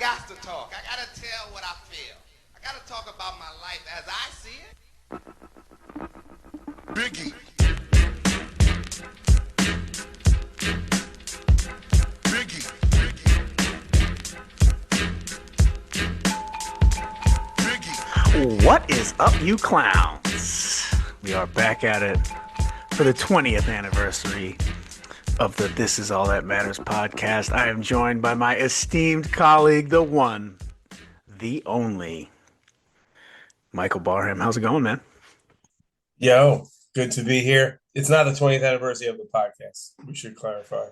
got to talk. I got to tell what I feel. I got to talk about my life as I see it. Biggie. Biggie. Biggie. What is up, you clowns? We are back at it for the 20th anniversary of the This Is All That Matters podcast. I am joined by my esteemed colleague, the one, the only, Michael Barham. How's it going, man? Yo, good to be here. It's not the 20th anniversary of the podcast. We should clarify.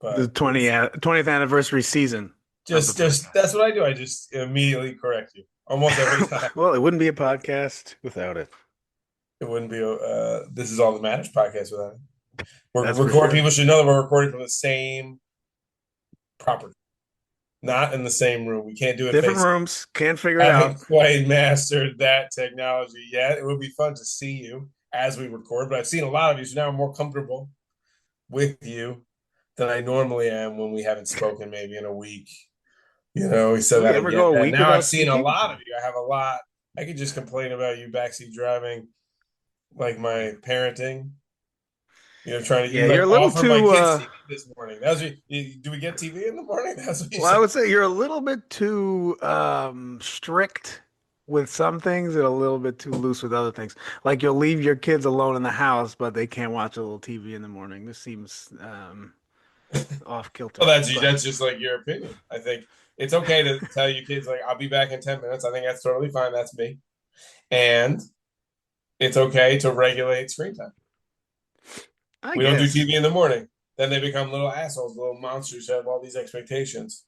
But The 20th anniversary season. just that's what I do. I just immediately correct you almost every time. Well, it wouldn't be a podcast without it. It wouldn't be This Is All That Matters podcast without it. That's for Recording. sure. People should know that we're recording from the same property, not in the same room. We can't do it. Different rooms. Can't figure it out. Haven't quite mastered that technology yet. It would be fun to see you as we record, but I've seen a lot of you, so now I'm more comfortable with you than I normally am when we haven't spoken maybe in a week. You know, we said Do we that ever again. go a And week now without I've seen a speaking? lot of you. I have a lot. I could just complain about you backseat driving, like my parenting. You know, trying to Yeah, you're a little offer my too, kids TV this morning. That was do we get TV in the morning? That's what you Well, I said. would say you're a little bit too strict with some things and a little bit too loose with other things. Like you'll leave your kids alone in the house, but they can't watch a little TV in the morning. This seems off kilter. Well, But that's just like your opinion. I think it's okay to tell your kids like I'll be back in 10 minutes. I think that's totally fine. That's me. And it's okay to regulate screen time. I We don't do guess. TV in the morning. Then they become little assholes, little monsters who have all these expectations.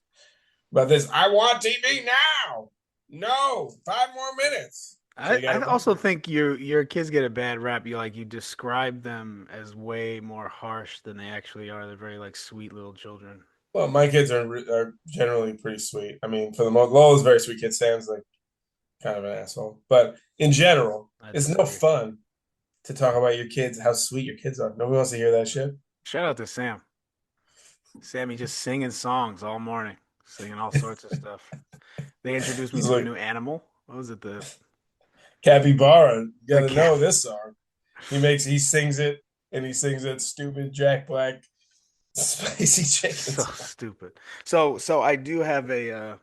But this, I want TV now. No, 5 more minutes. So you I gotta- also think your kids get a bad rap. You describe them as way more harsh than they actually are. They're very like sweet little children. Well, my kids are generally pretty sweet. I mean, for the most, Lola's a very sweet kid. Sam's like kind of an asshole. But in general, I it's no disagree. fun to talk about your kids, how sweet your kids are. Nobody wants to hear that shit. Shout out to Sam. Sammy just singing songs all morning, singing all sorts of stuff. They introduced me He's to a like- new animal. What was it? The Capybara, you gotta The know this song. He sings it, and he sings that stupid Jack Black spicy chicken so song. stupid. So I do have a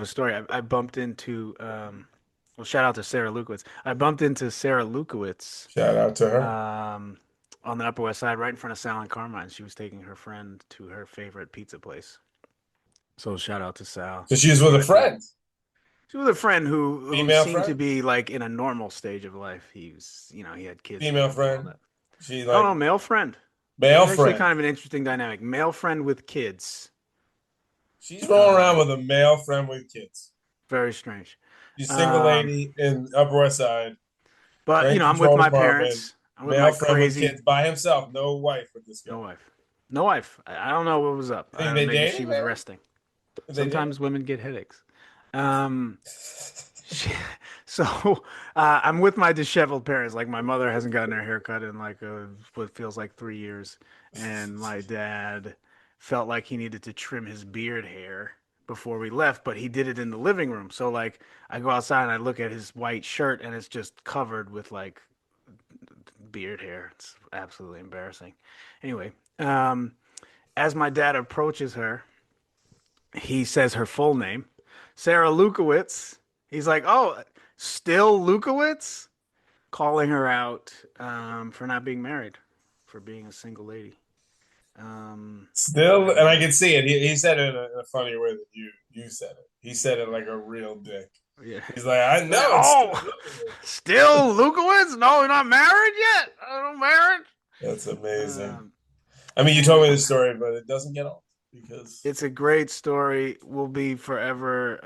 story. I bumped into well, shout out to Sarah Lukowitz. I bumped into Sarah Lukowitz Shout out to her. on the Upper West Side, right in front of Sal and Carmine. She was taking her friend to her favorite pizza place. So shout out to Sal. So she was with a friend. She was a friend who Female seemed friend? to be like in a normal stage of life. He was, he had kids. Female and all friend? that. She Oh, no, like male friend. male It's actually friend. kind of an interesting dynamic. Male friend with kids. She's rolling around with a male friend with kids. Very strange. She's a single lady in Upper West Side. But, Rent I'm with control my department, parents. I'm with Male my friend crazy. with kids by himself. No wife with this guy. No wife. No wife. I don't know what was up. Think I they don't know, maybe dating, she was man? resting. They Sometimes women get headaches. So I'm with my disheveled parents. Like my mother hasn't gotten her hair cut in like what feels like 3 years, and my dad felt like he needed to trim his beard hair before we left, but he did it in the living room. So like I go outside and I look at his white shirt and it's just covered with like beard hair. It's absolutely embarrassing. Anyway, as my dad approaches her, he says her full name, Sarah Lukowitz. He's like, "Oh, still Lukowitz?" Calling her out for not being married, for being a single lady. Still, and I can see it. He said it in a funnier way than you said it. He said it like a real dick. Yeah. He's like, I know. Oh, still Lukowitz? No, you're not married yet? I don't married. That's amazing. Um, I mean, you told me this story, but it doesn't get old because It's a great story. Will be forever.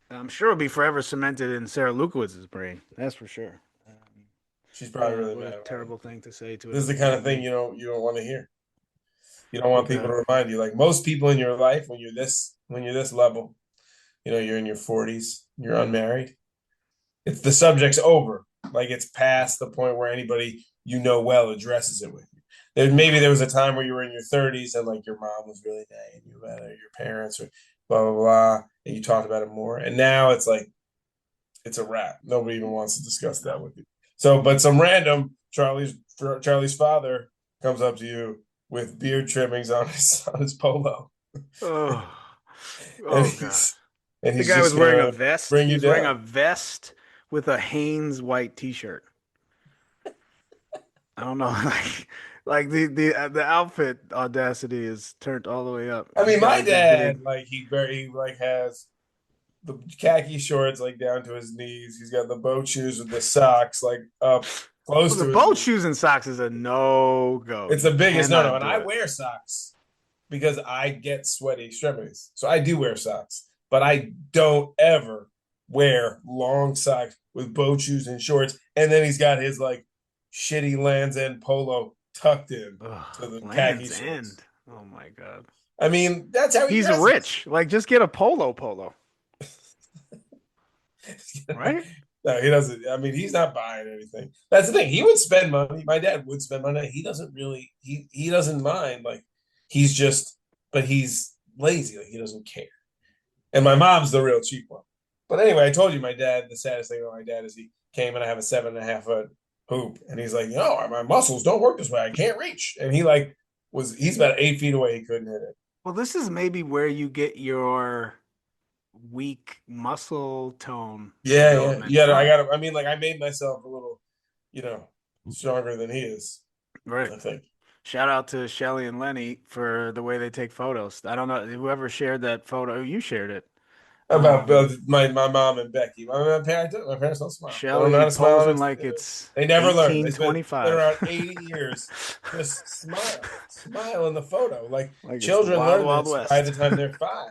I'm sure it'll be forever cemented in Sarah Lukowitz's brain. That's for sure. she's probably really What mad. a about terrible thing to say to. This is the kind of thing you don't want to hear. You don't want people to remind you. Like most people in your life, when you're this level, you're in your 40s, you're unmarried. It's the subject's over. Like it's past the point where anybody well addresses it with you. maybe there was a time where you were in your 30s and like your mom was really nagging you about it, or your parents, or blah blah blah, and you talked about it more. And now it's like it's a wrap. Nobody even wants to discuss that with you. So, but some random Charlie's father comes up to you with beard trimmings on his polo, Oh, and oh God. The he's guy was just wearing a gonna vest. bring He you was wearing a down. vest with a Hanes white T-shirt. I don't know, like the outfit audacity is turned all the way up. I He's mean, got my like the big. dad, like he like has the khaki shorts like down to his knees. He's got the boat shoes with the socks like up Well, close the to his boat knees. shoes and socks is a no go. It's You the biggest no, cannot and do I it. wear socks because I get sweaty extremities. So I do wear socks, but I don't ever wear long socks with boat shoes and shorts. And then he's got his like shitty Land's End polo tucked in Ugh, to the khaki Land's shorts. End. Oh my God. I mean, that's how he He's dresses. rich. Like, just get a polo, right? No, he doesn't. I mean, he's not buying anything. That's the thing. He would spend money. My dad would spend money. He doesn't really. He doesn't mind. Like he's just, but he's lazy. Like he doesn't care. And my mom's the real cheap one. But anyway, I told you my dad. The saddest thing about my dad is he came and I have a 7.5 foot hoop, and he's like, no, my muscles don't work this way. I can't reach. And he like he's about 8 feet away. He couldn't hit it. Well, this is maybe where you get your weak muscle tone Yeah, yeah. development Yeah, I from. got to. I mean, like I made myself a little, you know, stronger than he is. Right. I think. Shout out to Shelly and Lenny for the way they take photos. I don't know whoever shared that photo. You shared it. About Um, my mom and Becky. My parents don't smile. They don't know how Shelly to smile. posing like it's They never learn. Been around 1825. 80 years. Just smile in the photo. Like Like it's the children Wild learn Wild this by the West. time they're 5.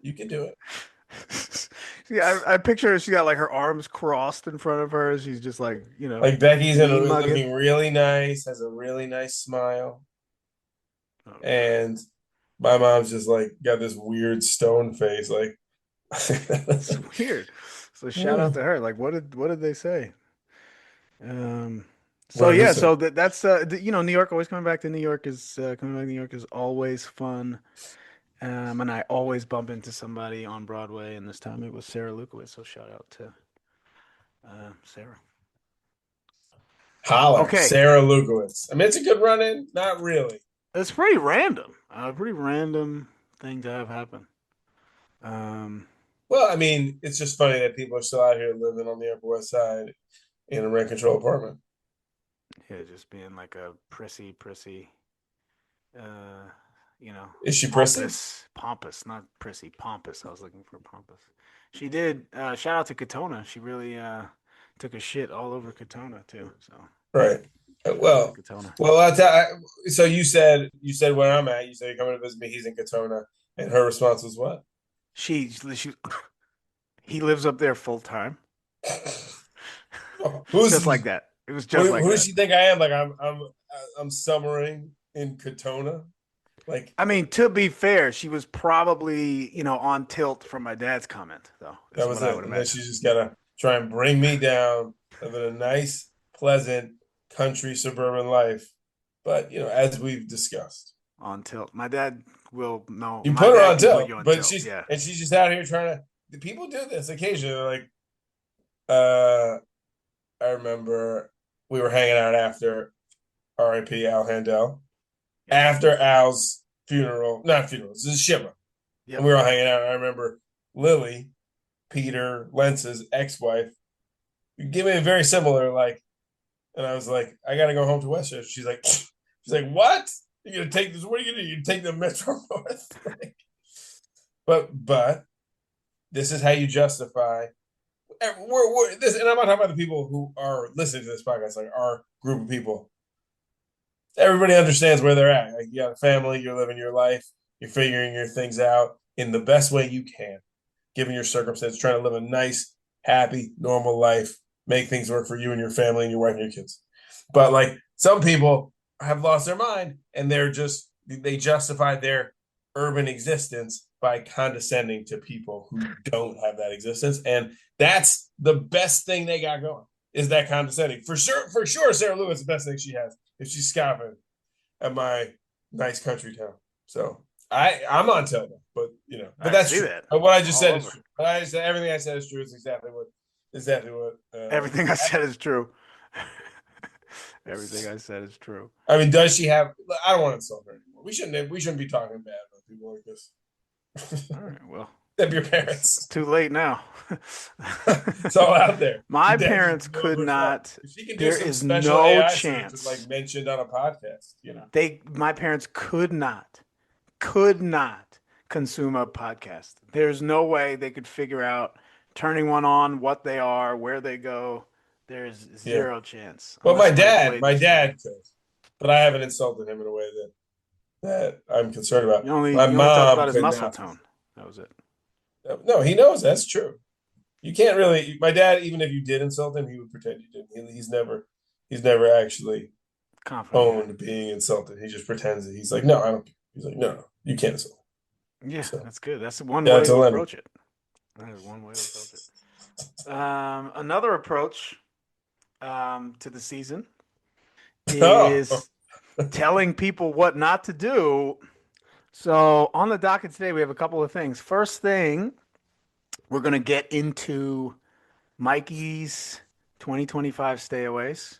You can do it. Yeah, I picture her. She got like her arms crossed in front of her. She's just like, Like Becky's mean mugging. looking really nice, has a really nice smile, Oh God, and my mom's just like got this weird stone face. Like, it's weird. So shout out to her. Like, what did they say? Um, so what did he yeah, say? so that's New York. Always coming back to New York is coming back to New York is always fun. And I always bump into somebody on Broadway, and this time it was Sarah Lukowitz. So shout out to Sarah. Holler, Okay, Sarah Lukowitz. I mean, it's a good run in. Not really. it's pretty random. A pretty random thing to have happen. Um, Well, I mean, it's just funny that people are still out here living on the Upper West Side in a rent control apartment. yeah, just being like a prissy, uh, Is she prissy? pompous, not prissy, pompous. I was looking for pompous. She did. Shout out to Katona. She really took a shit all over Katona too. So Right. shout out to Well, Katona. so you said where I'm at. You said you're coming to visit me. He's in Katona, and her response was what? She he lives up there full time, Who's just like that. It was just like who does that. she think I am? Like I'm summering in Katona. Like I mean, to be fair, she was probably on tilt from my dad's comment, though. Is that was what I it. would And then imagine. she's just gotta try and bring me down, living a nice, pleasant country suburban life. But as we've discussed. On tilt. My dad will know. You My put her dad on can put tilt, you on but tilt. she's Yeah. and she's just out here trying to. People do this occasionally. Like, uh, I remember we were hanging out after R.I.P. Al Handel, after Al's funeral, not funeral, this is Shiva, and Yep. we were all hanging out. And I remember Lily, Peter Lentz's ex-wife, gave me a very similar like, and I was like, I gotta go home to Westchester. She's like, what? You're gonna take this? What are you gonna do? You take the Metro North? But this is how you justify. We're this, and I'm not talking about the people who are listening to this podcast, like our group of people. Everybody understands where they're at. Like you got a family, you're living your life, you're figuring your things out in the best way you can, given your circumstances, trying to live a nice, happy, normal life, make things work for you and your family and your wife and your kids. But like some people have lost their mind and they justify their urban existence by condescending to people who don't have that existence. And that's the best thing they got going is that condescending. For sure, Sarah Lewis, the best thing she has if she's scoffing at my nice country town. So I'm on Tilda, but I that's see true. that But what I just all said is over. true. Everything I said is true. It's exactly what. Everything I said is true. Everything I said is true. I mean, does she have? I don't want to insult her anymore. We shouldn't be talking bad about people like this. All right, well, Except your it's parents. too late now. It's all out there. My Your dad just parents blew up could her phone. not. If she can do There some is special no AI search that's like chance. mentioned on a podcast, My parents could not consume a podcast. There's no way they could figure out turning one on, what they are, where they go. There's Yeah. zero chance. Well, Unless my somebody dad, played my this for dad them. could, but I haven't insulted him in a way that I'm concerned about. You only My you only talked mom about his could muscle not. tone. That was it. No, he knows that's true. You can't really. My dad, even if you did insult him, he would pretend you didn't. He's never actually Confident guy. owned being insulted. He just pretends that he's like, no, I don't care. He's like, no, you can't insult. Yeah, So that's good. That's one yeah, way to to Lenny. approach it. That is one way to approach it. Another approach to the season Oh, is telling people what not to do. So on the docket today, we have a couple of things. First thing, we're going to get into Mikey's 2025 stayaways,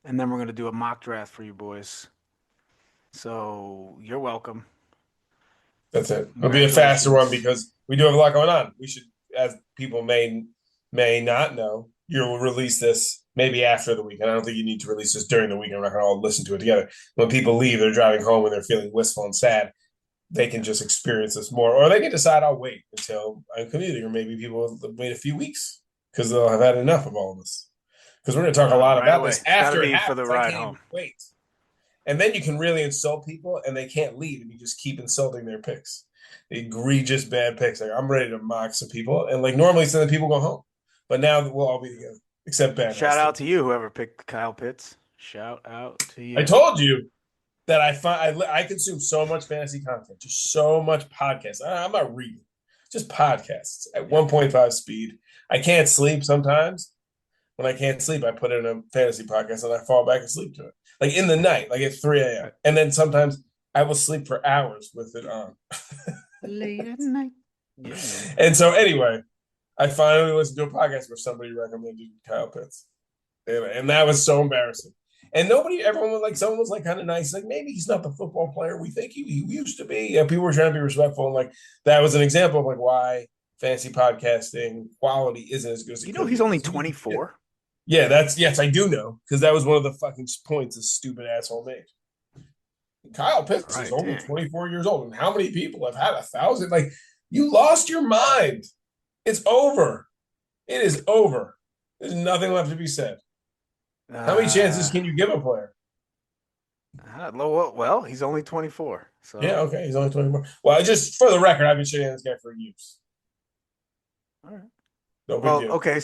and then we're going to do a mock draft for you boys. So you're welcome. that's it. It'll be a faster one because we do have a lot going on. We should, as people may not know, you'll release this maybe after the weekend. I don't think you need to release this during the weekend. We're not going to all listen to it together. When people leave, they're driving home and they're feeling wistful and sad. They can just experience this more, or they can decide I'll wait until I'm commuting, or maybe people will wait a few weeks because they'll have had enough of all of this. Because we're going to talk a lot Right about away. this It's gotta after it be for the happens. I ride can't home. even wait. And then you can really insult people, and they can't leave, and you just keep insulting their picks. Egregious bad picks. Like, I'm ready to mock some people, and like normally some of the people go home, but now we'll all be together, except bad. Shout out to you, whoever picked Kyle Pitts. Shout out to you. I told you that I consume so much fantasy content, just so much podcast. I'm not reading, just podcasts at 1.5 speed. I can't sleep sometimes. When I can't sleep, I put in a fantasy podcast and I fall back asleep to it. Like in the night, like at 3 a.m. And then sometimes I will sleep for hours with it on. Late at night. Yeah. And so anyway, I finally listened to a podcast where somebody recommended Kyle Pitts. And that was so embarrassing. And everyone was like, someone was like kind of nice, like maybe he's not the football player we think he used to be. Yeah, people were trying to be respectful, and like that was an example of like why fantasy podcasting quality isn't as good as it could be. He's only 24. Yeah, yes, I do know because that was one of the fucking points this stupid asshole made. Kyle Pitts is only 24 years old, and how many people have had 1,000? Like, you lost your mind. It's over. It is over. There's nothing left to be said. How many chances can you give a player? Well, he's only 24. So yeah, okay, he's only 24. Well, just for the record, I've been shitting on this guy for years. All right. No big deal. Okay,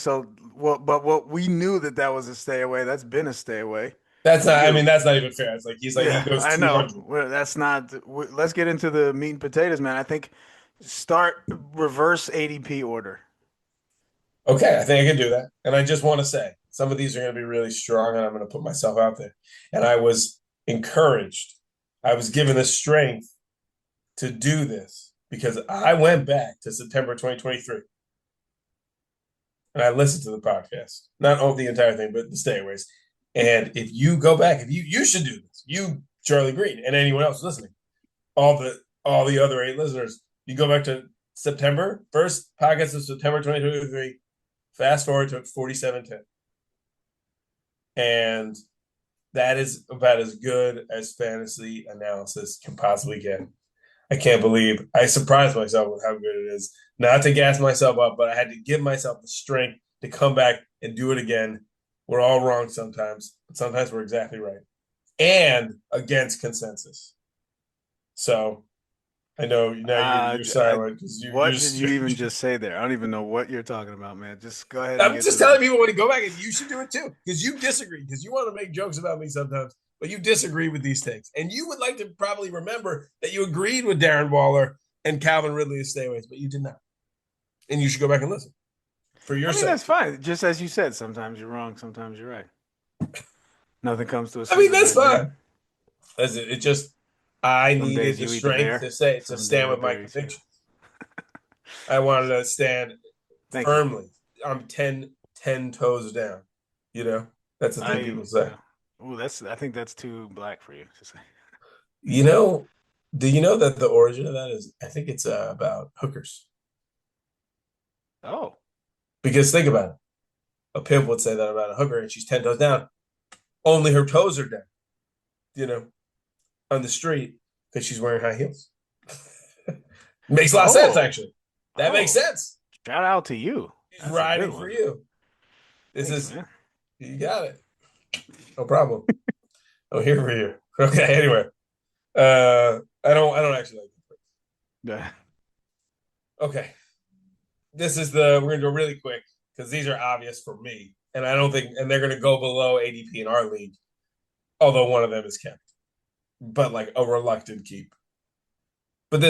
but we knew that was a stay away. That's been a stay away. That's not. I mean, that's not even fair. It's like he goes 200. I know. That's not. Let's get into the meat and potatoes, man. I think start reverse ADP order. Okay, I think I can do that. And I just want to say some of these are going to be really strong, and I'm going to put myself out there. And I was encouraged. I was given the strength to do this because I went back to September 2023. And I listened to the podcast, not all the entire thing, but the stayaways. And if you go back, if you should do this, you, Charlie Green, and anyone else listening, all the other 8 listeners, you go back to September, first podcast of September 2023, fast forward to 47:10. And that is about as good as fantasy analysis can possibly get. I can't believe I surprised myself with how good it is. Not to gas myself up, but I had to give myself the strength to come back and do it again. We're all wrong sometimes, but sometimes we're exactly right. And against consensus. So I know now you're silent. What did you even just say there? I don't even know what you're talking about, man. Just go ahead. I'm just telling people when you go back, and you should do it too, because you disagree, because you want to make jokes about me sometimes, but you disagree with these things. And you would like to probably remember that you agreed with Darren Waller and Calvin Ridley's stayaways, but you did not. And you should go back and listen. For your sake. That's fine. Just as you said, sometimes you're wrong, sometimes you're right. Nothing comes to us. I mean, that's fine. It just I Some needed days the you eat the strength bear, to some stand days the with my berries. Yeah. convictions. I wanted to stand Thank you. firmly. I'm 10 toes down. You know, that's the thing people say. Oh, I think that's too black for you to say. You know, do you know that the origin of that is? I think it's about hookers. Oh, Because think about it. A pimp would say that about a hooker, and she's 10 toes down. Only her toes are down. You know, on the street because she's wearing high heels. Makes a lot of sense, oh, actually. That makes oh! sense. Shout out to you. He's That's a good riding for one. you. This Thanks, is man. you got it. No problem. I'm here for you. Okay. Anyway, I don't actually like it. Yeah. Okay. We're gonna go really quick because these are obvious for me, and I don't think, and they're gonna go below ADP in our league, although one of them is kept, but like a reluctant keep. But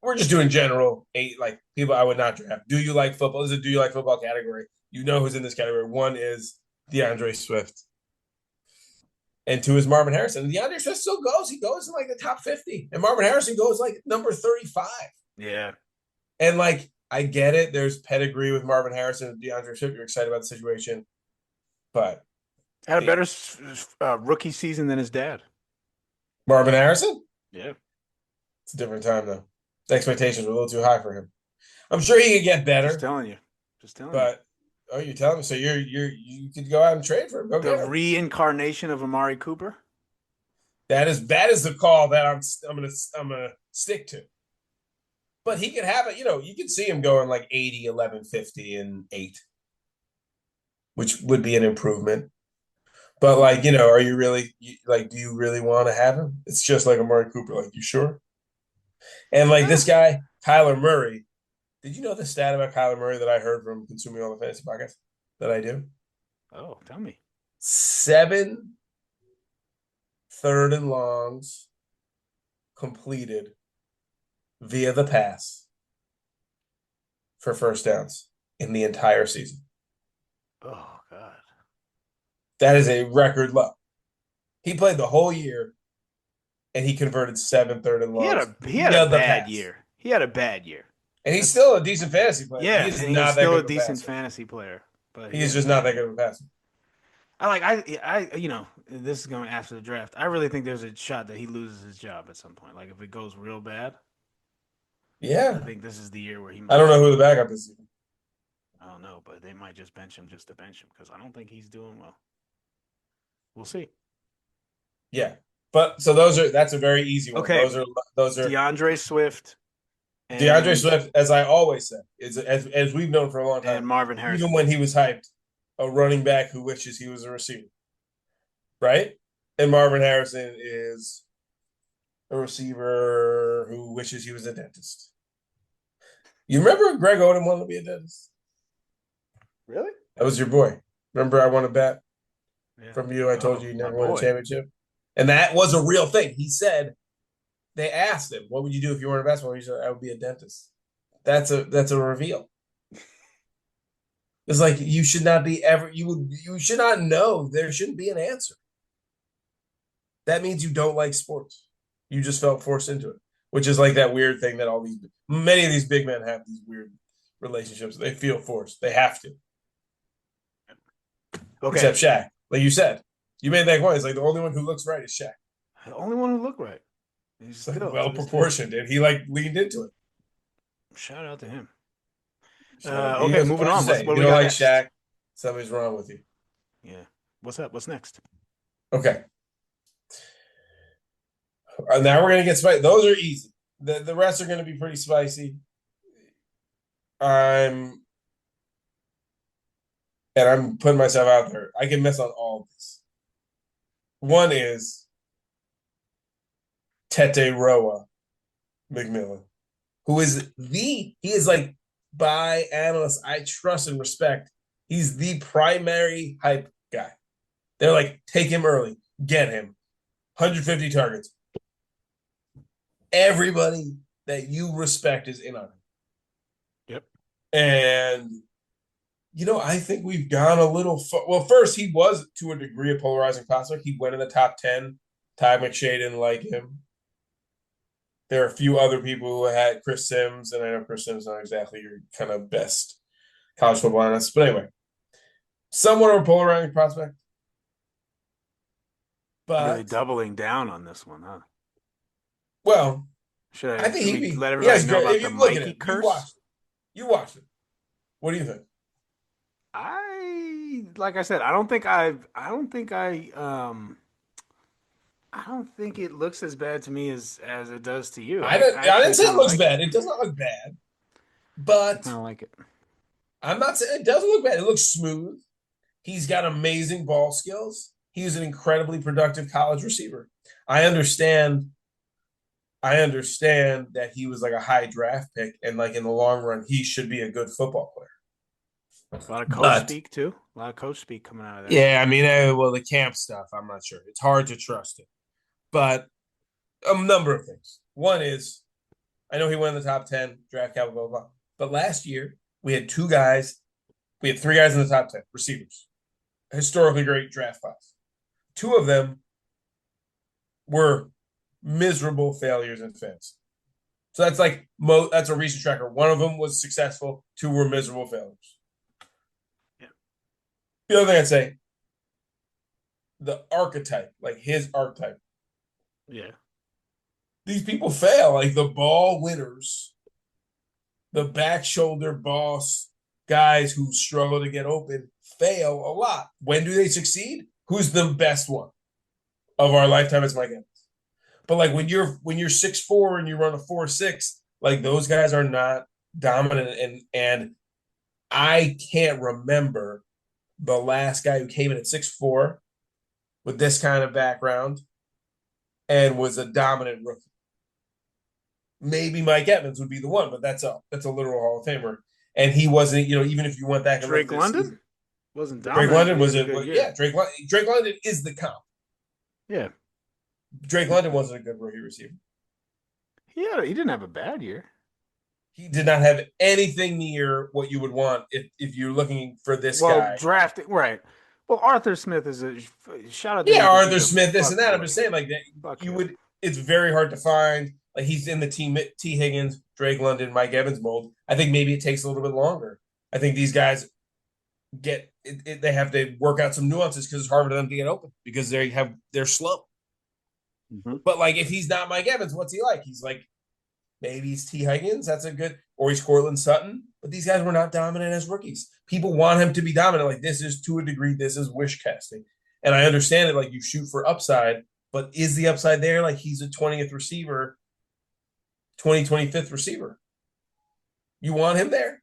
we're just doing general like people I would not draft. Do you like football? This is a do you like football category. You know who's in this category. One is DeAndre Swift. And two is Marvin Harrison. And DeAndre Swift still goes. He goes in like the top 50. And Marvin Harrison goes like number 35. Yeah. And like, I get it. There's pedigree with Marvin Harrison and DeAndre Swift. You're excited about the situation. But had a better rookie season than his dad. Marvin Harrison? Yeah. It's a different time, though. The expectations were a little too high for him. I'm sure he could get better. Just telling you. But you're telling me. So you could go out and trade for him. Go The get him. reincarnation of Amari Cooper. That is the call that I'm gonna stick to. But he could have it. You know, you could see him going like 80, 11, 50, and 8, which would be an improvement. But like, you know, are you really like? Do you really want to have him? It's just like Amari Cooper. Like, you sure? And like this guy, Kyler Murray. Did you know the stat about Kyler Murray that I heard from consuming all the fantasy podcasts that I do? Oh, tell me. 7 third and longs completed via the pass for first downs in the entire season. Oh, God. That is a record low. He played the whole year and he converted 7 third and longs. He had a bad year. He had a bad year. And he's still a decent fantasy player. Yeah, he's and not he's that still good a of decent passer. fantasy player. But He's just not that good of a passer. You know, this is going after the draft. I really think there's a shot that he loses his job at some point. Like if it goes real bad. Yeah. I think this is the year where he I don't know who the backup is. I don't know, but they might just bench him just to bench him because I don't think he's doing well. We'll see. Yeah. But so that's a very easy one. Okay. Those are DeAndre Swift. DeAndre Swift, as I always said, is as we've known for a long time. And Marvin Harrison. Even when he was hyped, a running back who wishes he was a receiver. Right? And Marvin Harrison is a receiver who wishes he was a dentist. You remember Greg Oden wanted to be a dentist? Really? That was your boy. Remember I won a bet from you. I told you never won a boy. championship. And that was a real thing. He said, they asked him, what would you do if you weren't a basketball? He said, I would be a dentist. That's a reveal. It's like you should not be you should not know. There shouldn't be an answer. That means you don't like sports. You just felt forced into it, which is like that weird thing that many of these big men have these weird relationships. They feel forced. They have to. Okay. Except Shaq. Like you said. You made that point. It's like the only one who looks right is Shaq. The only one who looked right. He's like well proportioned, and he like leaned into it. Shout out to him. Okay, moving on. What we got like next? Shaq, something's wrong with you. Yeah. What's up? What's next? Okay. Now we're gonna get spicy. Those are easy. The rest are gonna be pretty spicy. I'm putting myself out there. I can miss on all of this. One is Tete Roa McMillan, who is he is like, by analysts I trust and respect, he's the primary hype guy. They're like, take him early, get him, 150 targets. Everybody that you respect is in on it. Yep. And, you know, I think we've gone a little well, first, he was, to a degree, a polarizing prospect. He went in the top Ty McShay didn't like him. There are a few other people who had Chris Sims, and I know Chris Sims is not exactly your kind of best college football analyst. But anyway, somewhat of a polarizing prospect. Really But, doubling down on this one, huh? well, Should I think we let he has everybody know great. about If the you look at Mikey it, curse? you watched it. What do you think? Like I said, I don't think it looks as bad to me as it does to you. I I didn't actually say it kind of looks like it. bad. It does not look bad, I but kind of like it. I'm not saying it doesn't look bad. It looks smooth. He's got amazing ball skills. He's an incredibly productive college receiver. I understand. I understand that he was like a high draft pick, and like in the long run, he should be a good football player. A lot of coach But speak too. A lot of coach speak coming out of there. yeah, I mean, well, the camp stuff, I'm not sure. It's hard to trust it. But a number of things. One is, I know he went in the top 10, draft capital, blah, blah, blah. But last year, we had three guys in the top 10, receivers. Historically great draft class. Two of them were miserable failures in fantasy. So that's like that's a recent tracker. One of them was successful. Two were miserable failures. Yeah. The other thing I'd say, the archetype, like his archetype. Yeah. These people fail. Like the ball winners, the back shoulder boss guys who struggle to get open fail a lot. When do they succeed? Who's the best one of our lifetime? It's Mike Evans. But like when you're 6'4" and you run a 4.6, like those guys are not dominant. And I can't remember the last guy who came in at 6'4" with this kind of background and was a dominant rookie. Maybe Mike Evans would be the one, but that's a literal Hall of Famer. And he wasn't, even if you went back and Drake looked at this, London wasn't Drake dominant. London But he had a good year. yeah, Drake London is the comp. Yeah. Drake London wasn't a good rookie receiver. He didn't have a bad year. He did not have anything near what you would want if you're looking for this guy. Drafting, right. Well, Arthur Smith is a shout out to Yeah, him 'cause Arthur he's a Smith, this and that. I'm fuckboy. just saying, like that. Fuck You him. would. It's very hard to find. Like he's in the T. Higgins, Drake London, Mike Evans mold. I think maybe it takes a little bit longer. I think these guys they have to work out some nuances because it's hard for them to get open because they're slow. Mm-hmm. But like if he's not Mike Evans, what's he like? He's like maybe he's T. Higgins. That's a good, or he's Cortland Sutton. But these guys were not dominant as rookies. People want him to be dominant. Like this is to a degree, this is wish casting. And I understand it. Like you shoot for upside, but is the upside there? Like he's a 20th receiver, 25th receiver. You want him there?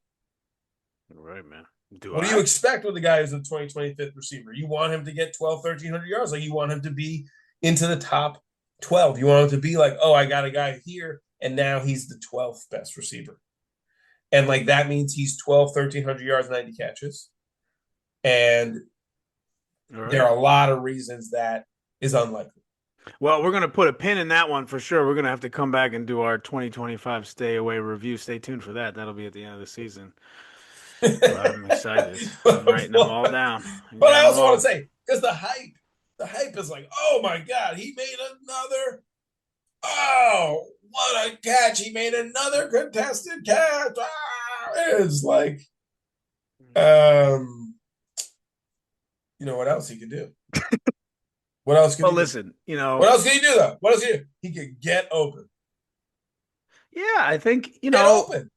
Right, man. What do you expect with a guy who's a 25th receiver? You want him to get 1,300 yards. Like you want him to be into the top 12. You want him to be like, oh, I got a guy here, and now he's the 12th best receiver. And like that means he's 1,300 yards, 90 catches. And there are a lot of reasons that is unlikely. Well, we're going to put a pin in that one for sure. We're going to have to come back and do our 2025 stay away review. Stay tuned for that. That'll be at the end of the season. I'm excited. I'm writing them all down. But I also want to say, because the hype is like, oh my God, he made another. Oh, what a catch. He made another contested catch. It's like, you know what else he could do? What else could he listen, do? What else could he do, though? What else could he do? He could get open. Yeah, I think, get open.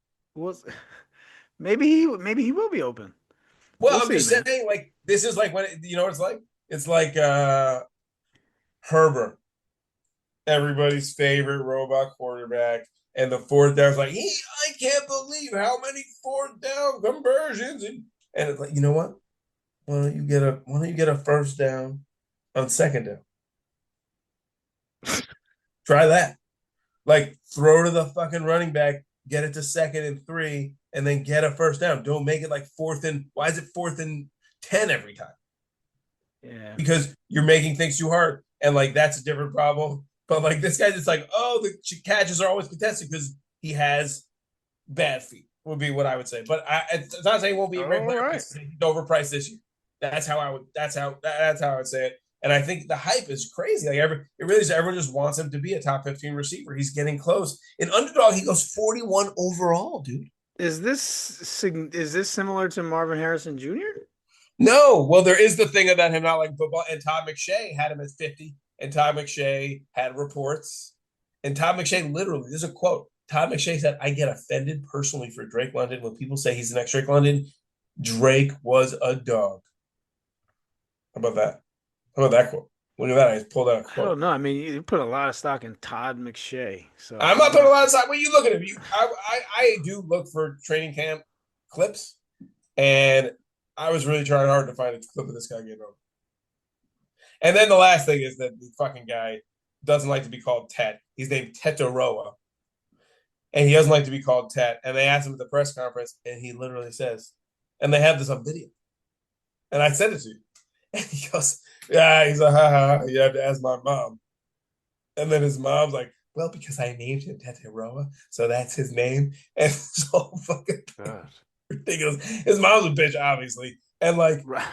Maybe he will be open. Well, I'm just saying, like, this is like when, you know what it's like? It's like Herbert, everybody's favorite robot quarterback. And the fourth down is like, I can't believe how many fourth down conversions. And it's like, you know what? Why don't you get a first down on second down? Try that. Like, throw to the fucking running back, get it to 2nd and 3, and then get a first down. Don't make it like why is it 4th and 10 every time? Yeah. Because you're making things too hard. And like, that's a different problem. But like this guy's just like, oh, the catches are always contested because he has bad feet, would be what I would say. But it's not saying he won't be a great player. Right. He's overpriced this year. That's how I would say it. And I think the hype is crazy. Like it really is. Everyone just wants him to be a top 15 receiver. He's getting close. In underdog, he goes 41 overall, dude. Is this similar to Marvin Harrison Jr.? No. Well, there is the thing about him not liking football. And Todd McShay had him at 50. And Todd McShay had reports. And Todd McShay literally, there's a quote. Todd McShay said, I get offended personally for Drake London when people say he's the next Drake London. Drake was a dog. How about that? How about that quote? Look at that. I just pulled out a quote. I don't know. I mean, you put a lot of stock in Todd McShay. So I'm not putting a lot of stock. When you look at him, I do look for training camp clips. And I was really trying hard to find a clip of this guy getting over. And then the last thing is that the fucking guy doesn't like to be called Tet. He's named Tetaroa. And he doesn't like to be called Tet. And they asked him at the press conference, and he literally says, and they have this on video. And I sent it to you. And he goes, yeah, he's like, ha, you have to ask my mom. And then his mom's like, well, because I named him Tetaroa, so that's his name. And it's so fucking ridiculous. His mom's a bitch, obviously. And like, why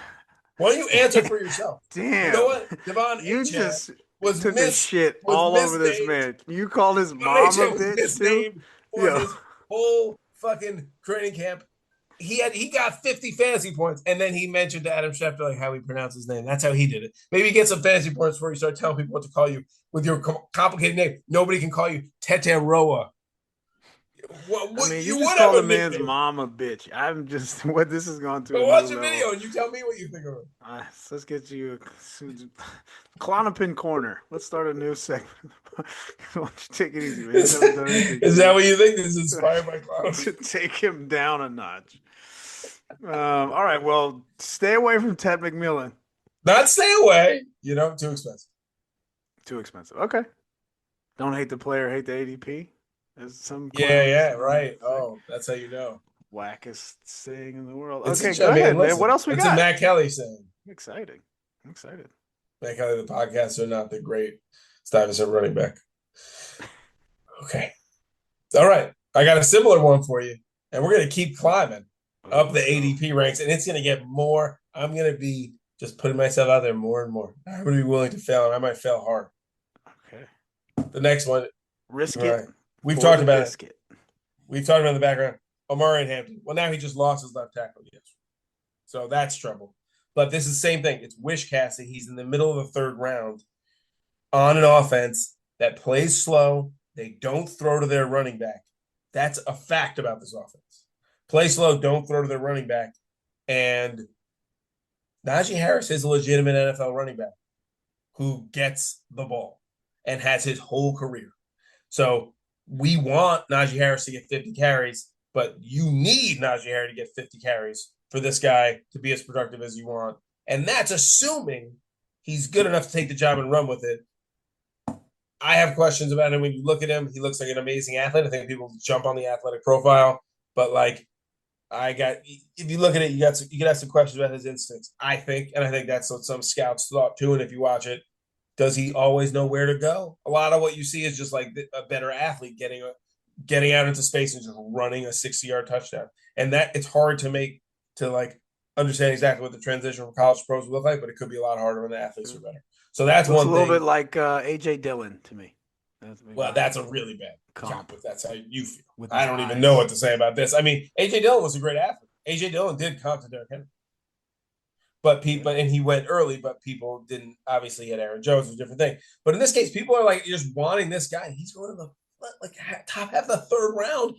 don't you answer for yourself? Damn. You know what? Devon you just was took a shit all over this man. You called his mom a bitch too? For his whole fucking training camp. He got 50 fantasy points, and then he mentioned to Adam Schefter like how he pronounced his name. That's how he did it. Maybe get some fantasy points before you start telling people what to call you with your complicated name. Nobody can call you Tetaroa. I mean, you just called a man's mom a bitch. I'm just what this has gone to. But watch the video and you tell me what you think of it. Let's get you Clonopin Corner. Let's start a new segment. Why don't you take it easy, man? Is that what you think? This is inspired by Clonopin? Take him down a notch. All right, well, stay away from Ted McMillan. Not stay away. You know, too expensive. Too expensive. Okay. Don't hate the player, hate the ADP. There's some right. Oh, that's how you know. Wackest saying in the world. It's okay, go ahead, man. What else we got? It's a Matt Kelly saying. I'm excited. Matt Kelly, the podcasts are not the great Stuyvesant running back. Okay. All right. I got a similar one for you. And we're going to keep climbing up the ADP ranks. And it's going to get more. I'm going to be just putting myself out there more and more. I'm going to be willing to fail, and I might fail hard. Okay. The next one. Risk it. Right. We've talked about it. We've talked about the background. Omari and Hampton. Well, now he just lost his left tackle. Yes. So that's trouble. But this is the same thing. It's wish casting. He's in the middle of the third round on an offense that plays slow. They don't throw to their running back. That's a fact about this offense. Play slow, don't throw to their running back. And Najee Harris is a legitimate NFL running back who gets the ball and has his whole career. So we want Najee Harris to get 50 carries, but you need Najee Harris to get 50 carries for this guy to be as productive as you want. And that's assuming he's good enough to take the job and run with it. I have questions about him. When you look at him, he looks like an amazing athlete. I think people jump on the athletic profile, but like if you look at it, you can ask some questions about his instincts, I think. And I think that's what some scouts thought too. And if you watch it, does he always know where to go? A lot of what you see is just like a better athlete getting out into space and just running a 60-yard touchdown. And that it's hard to understand exactly what the transition from college to pros will look like, but it could be a lot harder when the athletes are better. So that's one thing. It's a little bit like A.J. Dillon to me. That's a really bad comp if that's how you feel. I don't even eyes. know what to say about this. I mean, A.J. Dillon was a great athlete. A.J. Dillon did comp to Derrick Henry. But and he went early, but people didn't. Obviously, he had Aaron Jones, was a different thing. But in this case, people are like just wanting this guy. He's going to the top half of the third round.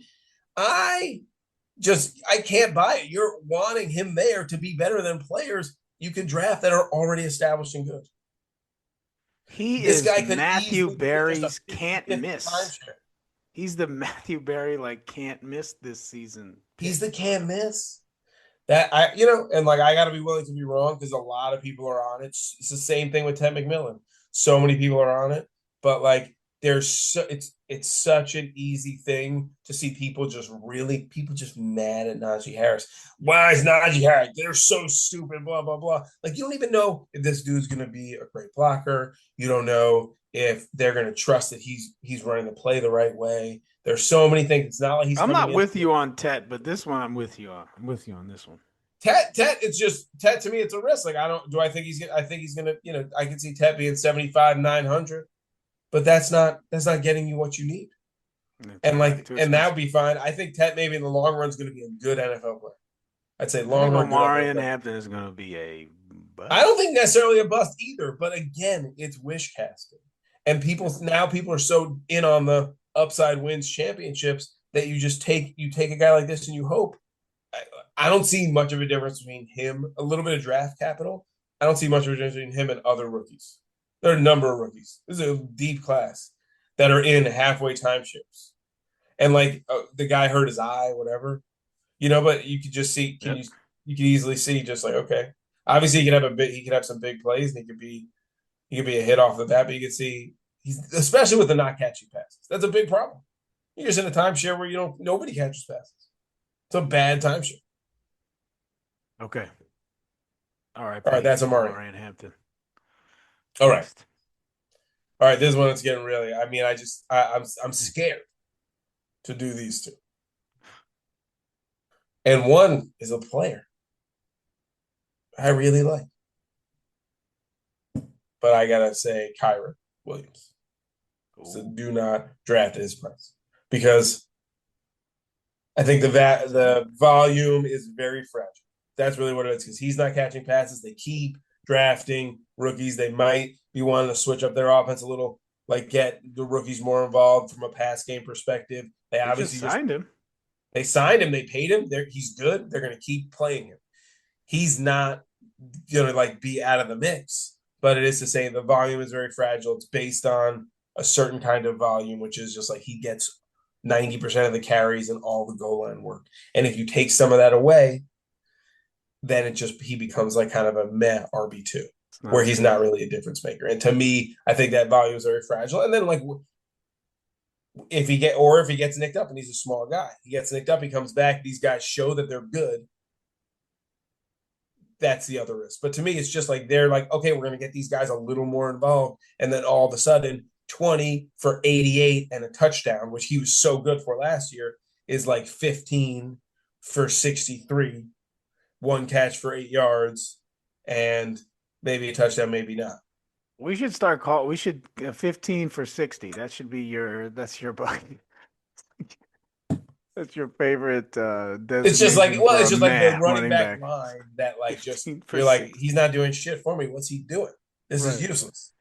I can't buy it. You're wanting him there to be better than players you can draft that are already established and good. This guy Matthew Berry's can't miss. He's the Matthew Berry can't miss this season. He's the can't miss. That I got to be willing to be wrong because a lot of people are on it. It's the same thing with Ted McMillan. So many people are on it, but it's such an easy thing to see people just mad at Najee Harris. Why is Najee Harris? They're so stupid, blah, blah, blah. Like, you don't even know if this dude's going to be a great blocker. You don't know if they're going to trust that he's running the play the right way. There's so many things. It's not like I'm not with you on Ted, but this one I'm with you on. I'm with you on this one. Tet, it's just Tet to me. It's a risk. Like I think he's gonna. I can see Tet being 75, 900, but that's not getting you what you need. And that would be fine. I think Tet maybe in the long run is going to be a good NFL player. I'd say long run. Omari and Hampton is going to be a bust. I don't think necessarily a bust either, but again, it's wish casting, and people are so in on the upside wins championships that you take a guy like this and you hope. I don't see much of a difference between him, a little bit of draft capital. I don't see much of a difference between him and other rookies. There are a number of rookies. This is a deep class that are in halfway timeships. And the guy hurt his eye, whatever, but you could just see, you could easily see just like, okay, obviously he could have some big plays and he could be a hit off the bat, but you could see especially with the not catching passes. That's a big problem. You're just in a timeshare where nobody catches passes. It's a bad timeshare. Okay. All right. That's Omari and Hampton. All right. All right. This one is getting really. I mean, I'm scared to do these two, and one is a player I really like, but I gotta say Kyron Williams. So do not draft at his price because I think the volume is very fragile. That's really what it is because he's not catching passes. They keep drafting rookies. They might be wanting to switch up their offense a little, get the rookies more involved from a pass game perspective. They obviously signed him. They signed him. They paid him. He's good. They're going to keep playing him. He's not going to be out of the mix, but it is to say the volume is very fragile. It's based on a certain kind of volume, which is just he gets 90% of the carries and all the goal line work. And if you take some of that away, then he becomes kind of a meh RB2 where he's not really a difference maker. And to me, I think that volume is very fragile. And then if he gets nicked up and he's a small guy, he gets nicked up, he comes back, these guys show that they're good. That's the other risk. But to me, it's just they're okay, we're going to get these guys a little more involved. And then all of a sudden 20 for 88 and a touchdown, which he was so good for last year, is 15 for 63. One catch for 8 yards, and maybe a touchdown, maybe not. We should 15 for 60. That should be that's your bucket. That's your favorite. It's just the running back line that you're he's not doing shit for me. What's he doing? This is useless.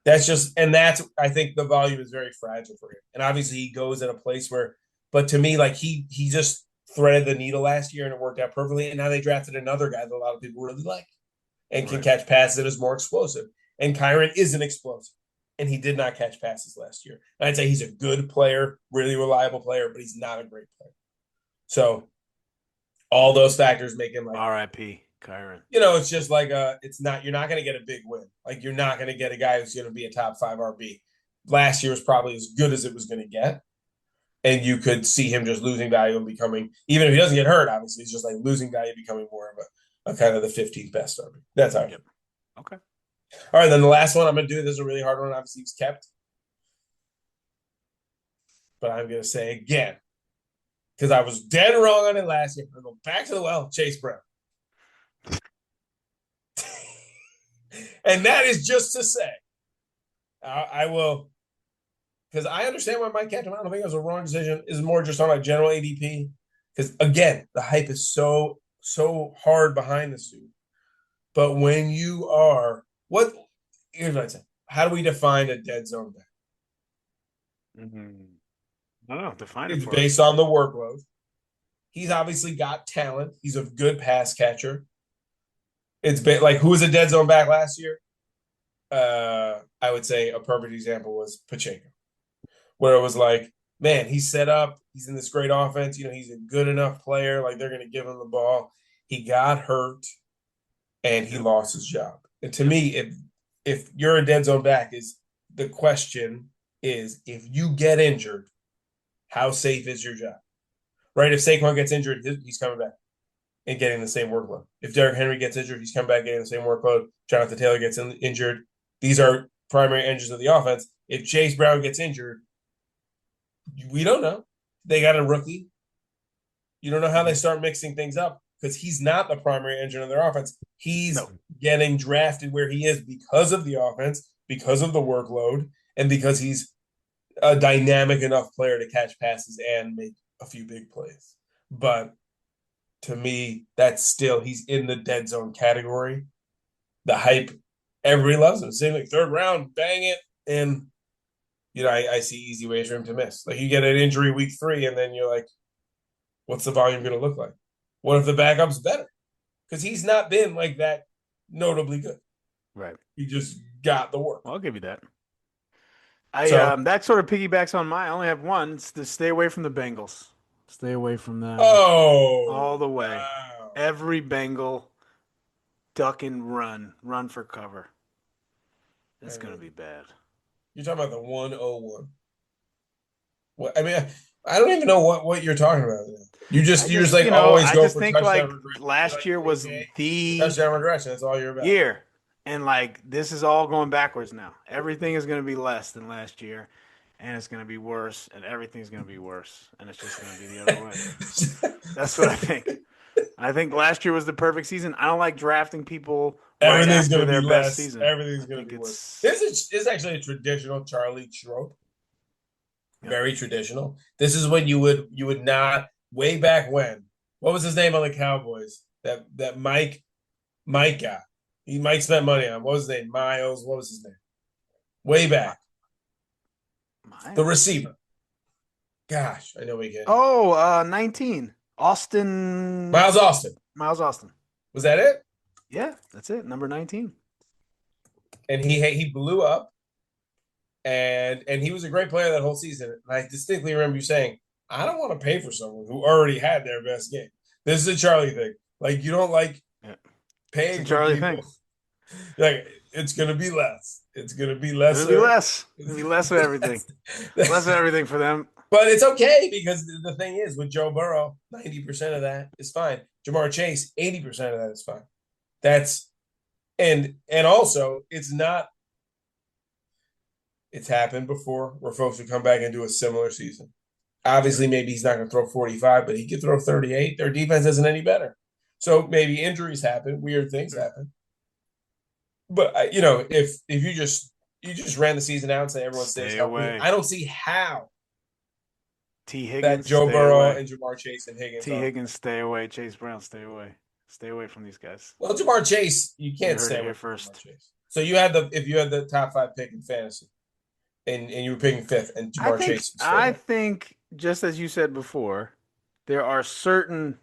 That's just, and that's, I think the volume is very fragile for him. And obviously he goes at a place where, but to me, he just threaded the needle last year and it worked out perfectly. And now they drafted another guy that a lot of people really like and can catch passes and is more explosive. And Kyron isn't explosive. And he did not catch passes last year. And I'd say he's a good player, really reliable player, but he's not a great player. So all those factors make him R.I.P. Kyron. It's just you're not going to get a big win. You're not going to get a guy who's going to be a top 5 RB. Last year was probably as good as it was going to get. And you could see him just losing value and becoming, even if he doesn't get hurt, obviously, it's just losing value, becoming more of a kind of the 15th best RB. That's how I feel. Okay. All right, then the last one I'm going to do, this is a really hard one. Obviously, he's kept. But I'm going to say again, because I was dead wrong on it last year. I'm going to go back to the well, Chase Brown. And that is just to say, I will, because I understand why Mike kept him. I don't think it was a wrong decision. It's more just on general ADP. Because again, the hype is so hard behind the suit. But when you are, here's what I'd say. How do we define a dead zone back? Mm-hmm. I don't know. Define it it's for based on the workload. He's obviously got talent. He's a good pass catcher. It's who was a dead zone back last year? I would say a perfect example was Pacheco, where it was man, he's set up. He's in this great offense. He's a good enough player. They're going to give him the ball. He got hurt, and he lost his job. And to me, if you're a dead zone back, the question is, if you get injured, how safe is your job? Right? If Saquon gets injured, he's coming back and getting the same workload. If Derrick Henry gets injured, he's coming back getting the same workload. Jonathan Taylor gets injured. These are primary engines of the offense. If Chase Brown gets injured, we don't know. They got a rookie. You don't know how they start mixing things up. because he's not the primary engine of their offense. He's No. getting drafted where he is because of the offense, because of the workload, and because he's a dynamic enough player to catch passes and make a few big plays. But to me, that's still he's in the dead zone category. The hype, everybody loves him. Same like third round, bang it, and I see easy ways for him to miss. Like you get an injury week 3, and then you're like, what's the volume going to look like? What if the backup's better? Because he's not been like that notably good. Right. He just got the work. Well, I'll give you that. That sort of piggybacks on mine. I only have one. It's to stay away from the Bengals. Stay away from them. Oh, all the way. wow. Every Bengal duck and run for cover. It's going to be bad. You're talking about the 101. What I mean, I don't even know what you're talking about. You're just like always go for think touchdown like regression. last year was the touchdown regression. That's all you're about. year. And like this is all going backwards now. Everything is going to be less than last year, and it's going to be worse, and everything's going to be worse, and it's just going to be the other way. That's what I think. I think last year was the perfect season. I don't like drafting people Everything's right going to their be best less. season. Everything's going to be worse. This is actually a traditional Charlie trope. Yep. Very traditional. This is when you would not way back when. What was his name on the Cowboys? That Mike got. Mike spent money on. What was his name? Miles. What was his name? Way back. Miles. The receiver. Gosh, I know we get. 19. Austin. Miles Austin. Miles Austin. Was that it? Yeah, that's it. Number 19. And he blew up. And he was a great player that whole season. And I distinctly remember you saying, I don't want to pay for someone who already had their best game. This is a Charlie thing. Like you don't like paying it's a Charlie for people. Thing. Like it's gonna be less. It's gonna be less. It'll be less. It'll be less of everything. Less of everything for them. But it's okay because the thing is with Joe Burrow, 90% of that is fine. Jamar Chase, 80% of that is fine. That's and also it's not. It's happened before where folks would come back and do a similar season. Obviously, maybe he's not going to throw 45, but he could throw 38. Their defense isn't any better. So maybe injuries happen, weird things happen. But if you just ran the season out and say everyone stays healthy, I don't see how T. Higgins, that Joe Burrow and Jamar Chase and Higgins. T. Higgins, stay away. Chase Brown, stay away. Stay away from these guys. Well, Jamar Chase, you can't stay away first. Jamar Chase. So if you had the top 5 pick in fantasy, and you were picking 5th, and Jamar Chase. I think, just as you said before, there are certain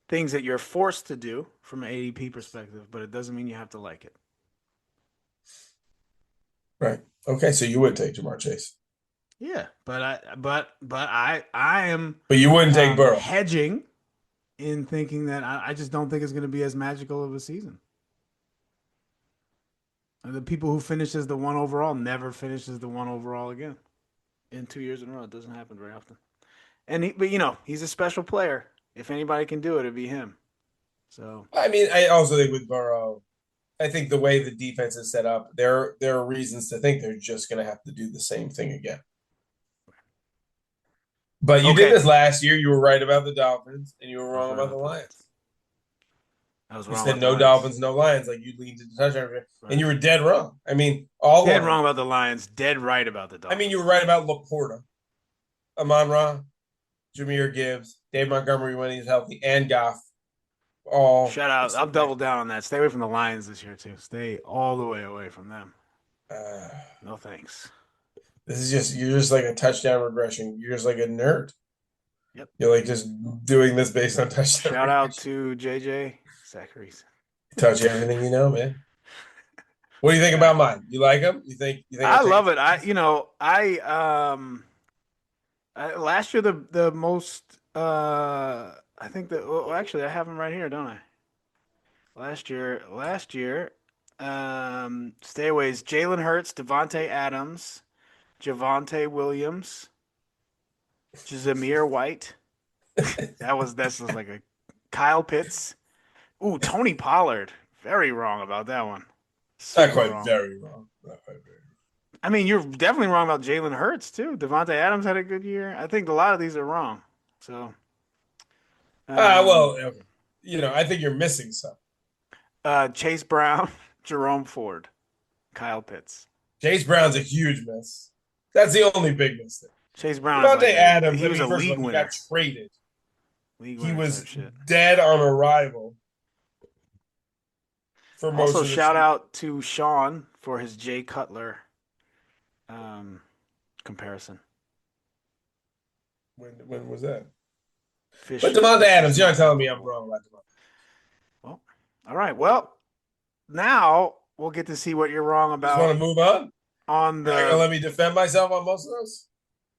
things that you're forced to do from an ADP perspective, but it doesn't mean you have to like it. Right. Okay. So you would take Jamar Chase. Yeah, but I am. But you wouldn't take Burrow. Hedging in thinking that I just don't think it's going to be as magical of a season. The people who finish as the 1 overall never finish as the 1 overall again. In 2 years in a row, it doesn't happen very often. But he's a special player. If anybody can do it, it'd be him. So I mean, I also think with Burrow, I think the way the defense is set up, there are reasons to think they're just going to have to do the same thing again. But you did this last year. You were right about the Dolphins, and you were wrong about the Lions. I was wrong. You said no Dolphins, no Lions. Like you leaned to the touchdown, and you were dead wrong. I mean, dead wrong about the Lions, dead right about the Dolphins. I mean, you were right about Laporta, Amon-Ra, Jahmyr Gibbs, Dave Montgomery when he's healthy, and Goff. Shout out! I'll double down on that. Stay away from the Lions this year too. Stay all the way away from them. No thanks. You're just like a touchdown regression. You're just like a nerd. Yep. You're like just doing this based on touchdown. Shout out to JJ Zacharias. Touch everything you know, man. What do you think about mine? You like him? You think? I love it. Last year the most. I think that. Well, actually, I have him right here, don't I? Last year. Stayaways: Jalen Hurts, Devontae Adams, Javonte Williams, Jazamir White. That's like a Kyle Pitts. Ooh, Tony Pollard. Very wrong about that one. Not quite very wrong. I mean, you're definitely wrong about Jalen Hurts too. Devontae Adams had a good year. I think a lot of these are wrong. So. Okay. I think you're missing some. Chase Brown, Jerome Ford, Kyle Pitts. Chase Brown's a huge miss. That's the only big miss there. Chase Brown is Devontae like Adams, he I was mean, a first of league all, he got winner, traded. league He winner type was shit. dead on arrival for most Also, of the shout season. out to Sean for his Jay Cutler um, comparison. When was that? But Devontae Fish is Adams, you're not not telling me I'm applicable. wrong about Devontae. Well, all right. Well, now we'll get to see what you're wrong You just want to about move on? on You're not gonna the. let me defend myself on most of those?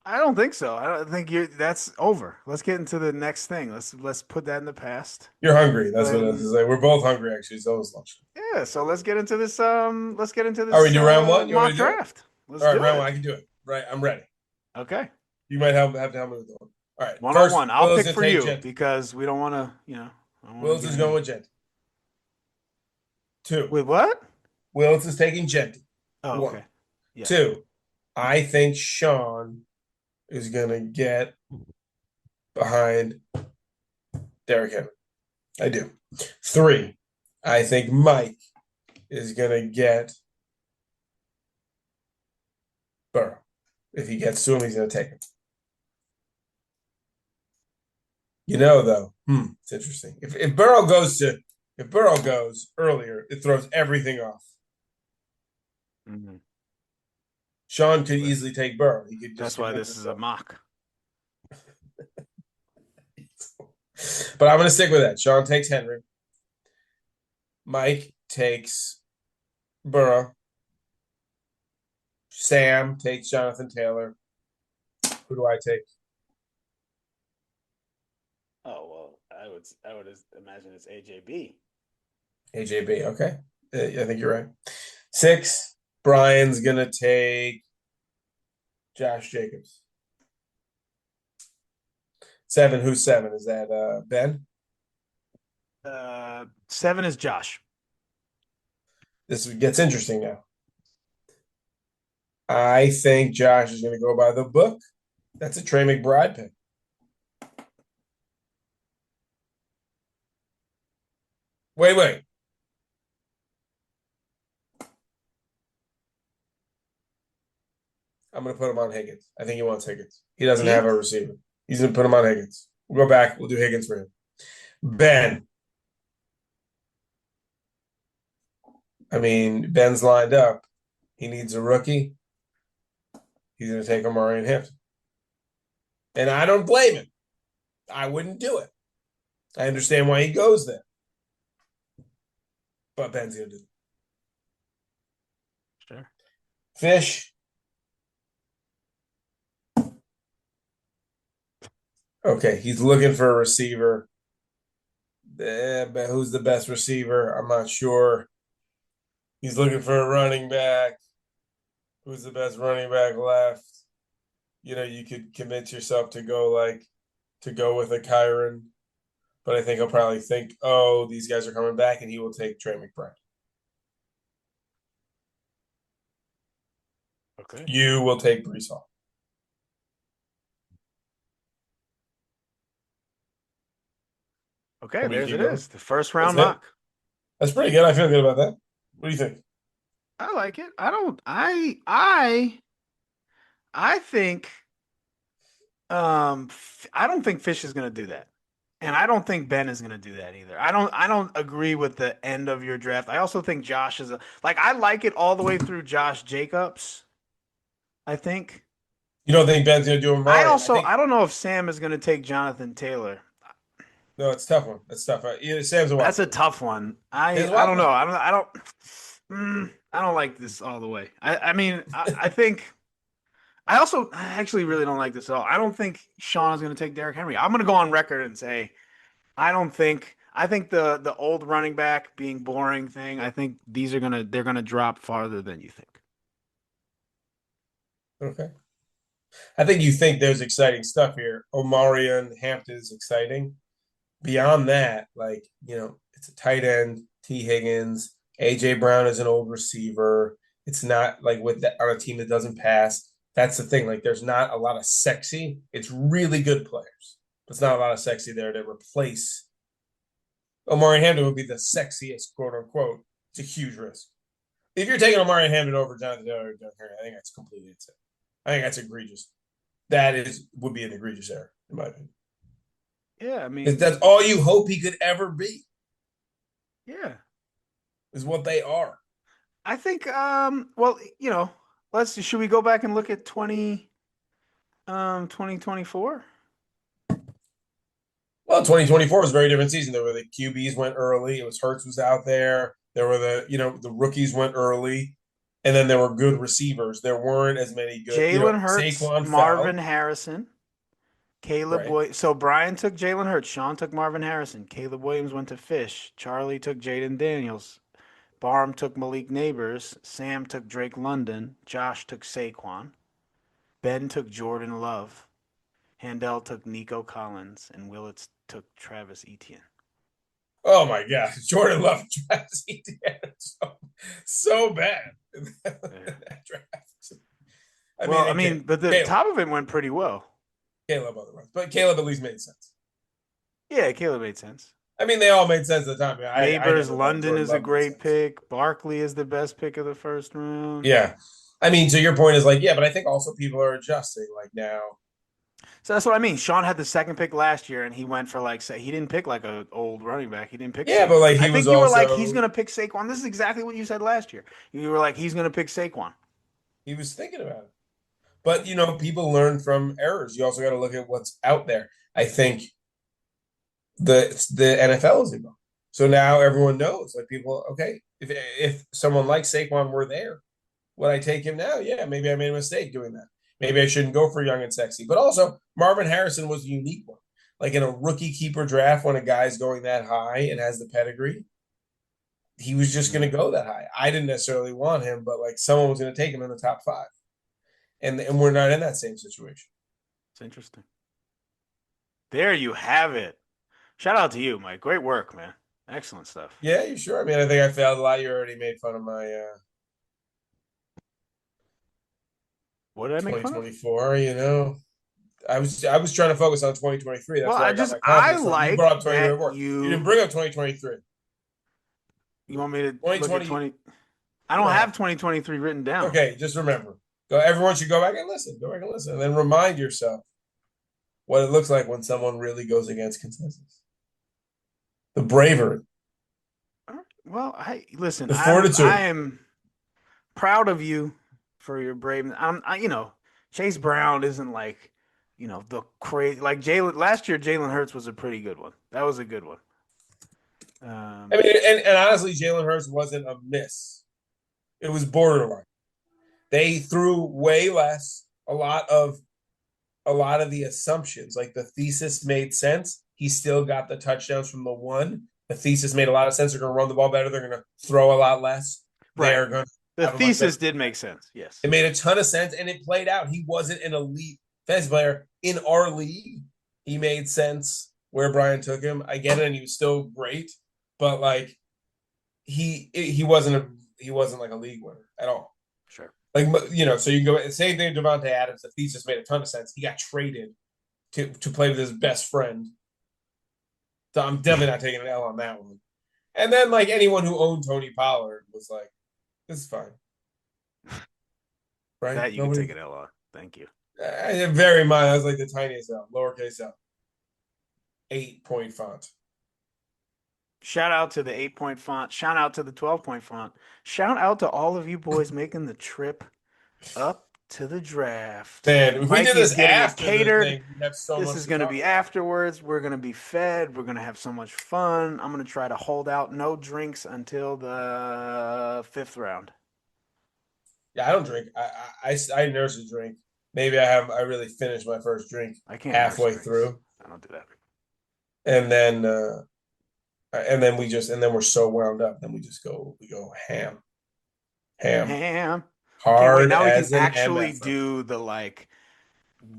I don't think so. I don't think you. That's over. Let's get into the next thing. Let's put that in the past. You're hungry. That's what it And is. Like, we're both hungry, actually. So it's lunch. yeah, so let's get into this. Let's get into All right, we this do round one. You want me mock to do it? draft. Let's All right, do round it. one. I can do it. Right, I'm ready. Okay. You might have to help me with the one. All right, One on first, one. I'll Willis pick to for take you Gent. because we don't want to. I don't want Willis to is get going him. with Gent. Two. With what? Willis is taking Gent. Oh, One. okay. Yeah. Two. I think Sean is gonna get behind Derrick Henry. I do. Three. I think Mike is gonna get Burrow. If he gets to him, he's gonna take him. Though, it's interesting. If Burrow goes earlier, it throws everything off. Mm-hmm. Sean could easily take Burrow. He could just That's why convince this is a himself. mock. But I'm going to stick with that. Sean takes Henry. Mike takes Burrow. Sam takes Jonathan Taylor. Who do I take? Oh well, I would imagine it's AJB. AJB. Okay. I think you're right. 6. Brian's going to take Josh Jacobs. 7. Who's 7? Is that Ben? 7 is Josh. This gets interesting now. I think Josh is going to go by the book. That's a Trey McBride pick. Wait. I'm going to put him on Higgins. I think he wants Higgins. He doesn't have a receiver. He's going to put him on Higgins. We'll go back. We'll do Higgins for him. Ben. I mean, Ben's lined up. He needs a rookie. He's going to take Omarion Hampton. And I don't blame him. I wouldn't do it. I understand why he goes there. But Ben's going to do it. Sure. Fish. Okay, he's looking for a receiver. But who's the best receiver? I'm not sure. He's looking for a running back. Who's the best running back left? You could convince yourself to go with a Kyron. But I think he'll probably think, oh, these guys are coming back, and he will take Trey McBride. Okay. You will take Brees Hall. Okay, there's it Going? is. The first round That's mock. That's pretty good. I feel good about that. What do you think? I like it. I think I don't think Fish is going to do that. And I don't think Ben is going to do that either. I don't agree with the end of your draft. I also think Josh is I like it all the way through Josh Jacobs. I think. You don't think Ben's going to do him? I don't know if Sam is going to take Jonathan Taylor. No, it's a tough one. It's tough. Sam's a That's a tough one. I don't know. I don't like this all the way. I think I actually really don't like this at all. I don't think Sean is going to take Derrick Henry. I'm going to go on record and say I think the old running back being boring thing. I think they're gonna drop farther than you think. Okay. I think you think there's exciting stuff here. Omarion Hampton is exciting. Beyond that, it's a tight end, T. Higgins. AJ Brown is an old receiver. It's not like on a team that doesn't pass. That's the thing. There's not a lot of sexy. It's really good players. There's not a lot of sexy there to replace Omari Hampton would be the sexiest, quote unquote. It's a huge risk. If you're taking Omari Hampton over Jonathan Taylor or Doug Henry, I think that's completely insane. I think that's egregious. Would be an egregious error, in my opinion. Yeah, I mean, That's all you hope he could ever be. Yeah, is what they are. I think. Well, should we go back and look at 2024? Well, 2024 was a very different season. There were the QBs went early. It was Hurts was out there. There were the rookies went early, and then there were good receivers. There weren't as many good. Jalen Hurts, Saquon Marvin fell. Harrison, Caleb Right. Williams. So Brian took Jalen Hurts. Sean took Marvin Harrison. Caleb Williams went to Fish. Charlie took Jaden Daniels. Barham took Malik Neighbors. Sam took Drake London. Josh took Saquon. Ben took Jordan Love. Handel took Nico Collins. And Willits took Travis Etienne. Oh my God, Jordan Love Travis Etienne so bad in that draft. But the top of it went pretty well. Caleb otherwise, but Caleb at least made sense. Yeah, Caleb made sense. I mean, they all made sense at the time. Neighbors, London is a great pick. Barkley is the best pick of the first round. Yeah. I mean, so your point is like, yeah, but I think also people are adjusting like now. So that's what I mean. Sean had the second pick last year, and he went for he didn't pick like an old running back. He didn't pick. Yeah, Saquon. but like I think you were like, he's going to pick Saquon. This is exactly what you said last year. You were like, he's going to pick Saquon. He was thinking about it. But, people learn from errors. You also got to look at what's out there. I think the NFL is involved. So now everyone knows. Like people, okay, if someone like Saquon were there, would I take him now? Yeah, maybe I made a mistake doing that. Maybe I shouldn't go for young and sexy. But also, Marvin Harrison was a unique one. Like in a rookie keeper draft, when a guy's going that high and has the pedigree, he was just going to go that high. I didn't necessarily want him, but like someone was going to take him in the top 5. And we're not in that same situation. It's interesting. There you have it. Shout out to you, Mike. Great work, man. Excellent stuff. Yeah, you sure? I mean, I think I failed a lot. You already made fun of my what did I make fun of? 2024, I was trying to focus on 2023. That's well, why I like you brought up 2024. You didn't bring up 2023. You want me to look at 20? I don't have 2023 written down. Okay, just remember. Everyone should go back and listen. Go back and listen. And then remind yourself what it looks like when someone really goes against consensus. The bravery. Well, listen. The fortitude. I am proud of you for your braveness. Chase Brown isn't like, the crazy like Jalen. Last year, Jalen Hurts was a pretty good one. That was a good one. I mean, and honestly, Jalen Hurts wasn't a miss. It was borderline. They threw way less. A lot of the assumptions, like the thesis made sense. He still got the touchdowns from the one. The thesis made a lot of sense. They're going to run the ball better. They're going to throw a lot less. Right. The thesis did make sense. Yes. It made a ton of sense, and it played out. He wasn't an elite fantasy player. In our league, he made sense where Brian took him. I get it, and he was still great, but like he wasn't like a league winner at all. Sure. Like, so you can go same thing. Devontae Adams. The thesis made a ton of sense. He got traded to play with his best friend. So I'm definitely not taking an L on that one. And then like anyone who owned Tony Pollard was like, this is fine. Right? That you can take an L on. Thank you. Very mine. I was like the tiniest L, lowercase L. 8-point font. Shout out to the 8-point font. Shout out to the 12-point font. Shout out to all of you boys making the trip up to the draft. Man, if we did this after catered, the thing, we'd have so this much is going to be afterwards. We're going to be fed. We're going to have so much fun. I'm going to try to hold out no drinks until the 5th round. Yeah, I don't drink. I nurse a drink. Maybe I really finished my first drink. I can't halfway through. I don't do that. And then we're so wound up. Then we go ham. Hard. Now we can actually do the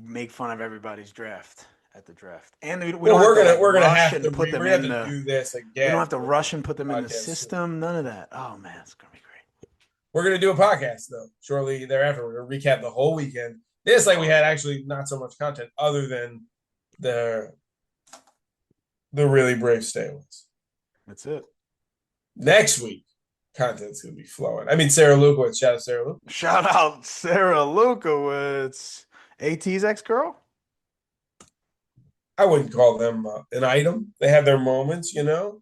make fun of everybody's draft at the draft, and we're gonna have to put them in the. Do this again. We don't have to rush and put them in the system. None of that. Oh man, it's gonna be great. We're gonna do a podcast though. Shortly thereafter, we're gonna recap the whole weekend. We had actually not so much content other than the really brave stay ones. That's it. Next week, content's going to be flowing. I mean, Sarah Lukowitz. Shout out Sarah Lukowitz. Shout out Sarah Lukowitz, AT's ex-girl. I wouldn't call them an item. They had their moments, you know.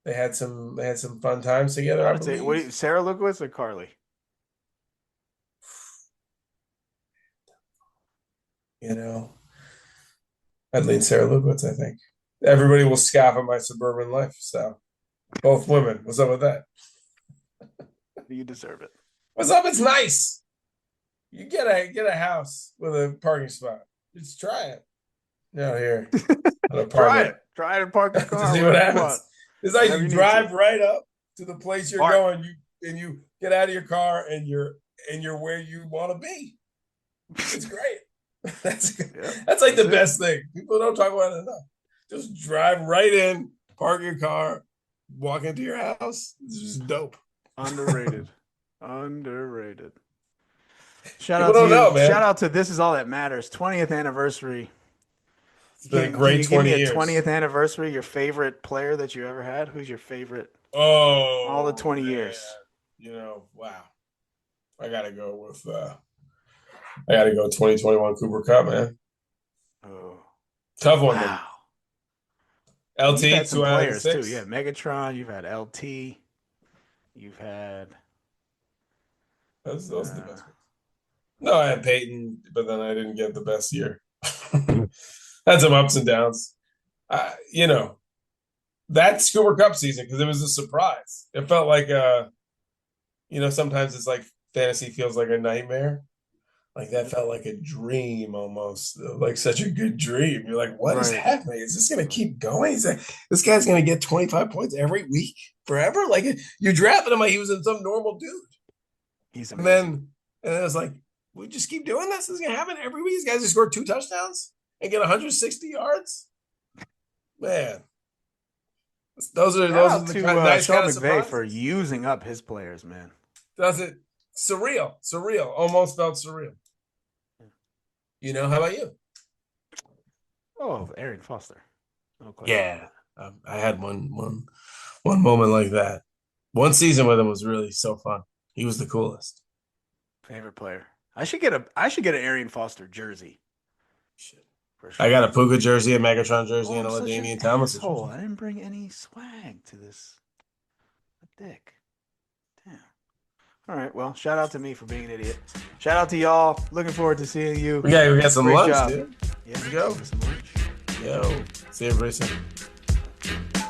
They had some fun times together. I believe. Sarah Lukowitz or Carly? You know, I'd lean Sarah Lukowitz. I think everybody will scoff at my suburban life. So, both women. What's up with that? You deserve it. What's up? It's nice. You get a house with a parking spot. Just try it. Out here. Try it. Try it and park the car. See what happens. It's like you drive right up to the place you're going. You get out of your car and you're where you want to be. It's great. That's like the best thing. People don't talk about it enough. Just drive right in, park your car, walk into your house. It's just dope. Underrated. Shout out to you. Man. Shout out to This Is All That Matters 20th anniversary. It's been a great 20 years. 20th anniversary. Your favorite player that you ever had? Who's your favorite? Oh, all the 20 years. You know, wow. I gotta go 2021 Cooper Cup, man. Oh, tough one. Wow. LT, you've had some players too. Yeah, Megatron. You've had LT. You've had. Those are the best. No, I had Peyton, but then I didn't get the best year. Had some ups and downs. You know, that Cooper Cup season, because it was a surprise. It felt like sometimes it's like fantasy feels like a nightmare. Like that felt like a dream almost, like such a good dream. You're like, what is happening? Is this going to keep going? This guy's going to get 25 points every week forever? Like you drafted him like he was some normal dude. He's amazing. And then it was like, we just keep doing this. This is going to happen every week. These guys just scored 2 touchdowns and get 160 yards. Man, those are the kind of nice Sean kind of McVay for using up his players, man. Does it surreal? Almost felt surreal. You know, how about you? Oh, Arian Foster. No question. Yeah, I had one moment like that. One season with him was really so fun. He was the coolest. Favorite player. I should get an Arian Foster jersey. Shit. Sure. I got a Puka jersey, a Megatron jersey, and a LaDainian Thomas jersey. I didn't bring any swag to this. A dick. Damn. All right. Well, shout out to me for being an idiot. Shout out to y'all. Looking forward to seeing you. We got some lunch, job. dude. Yeah, let's go. Some lunch. Yo. See everybody soon.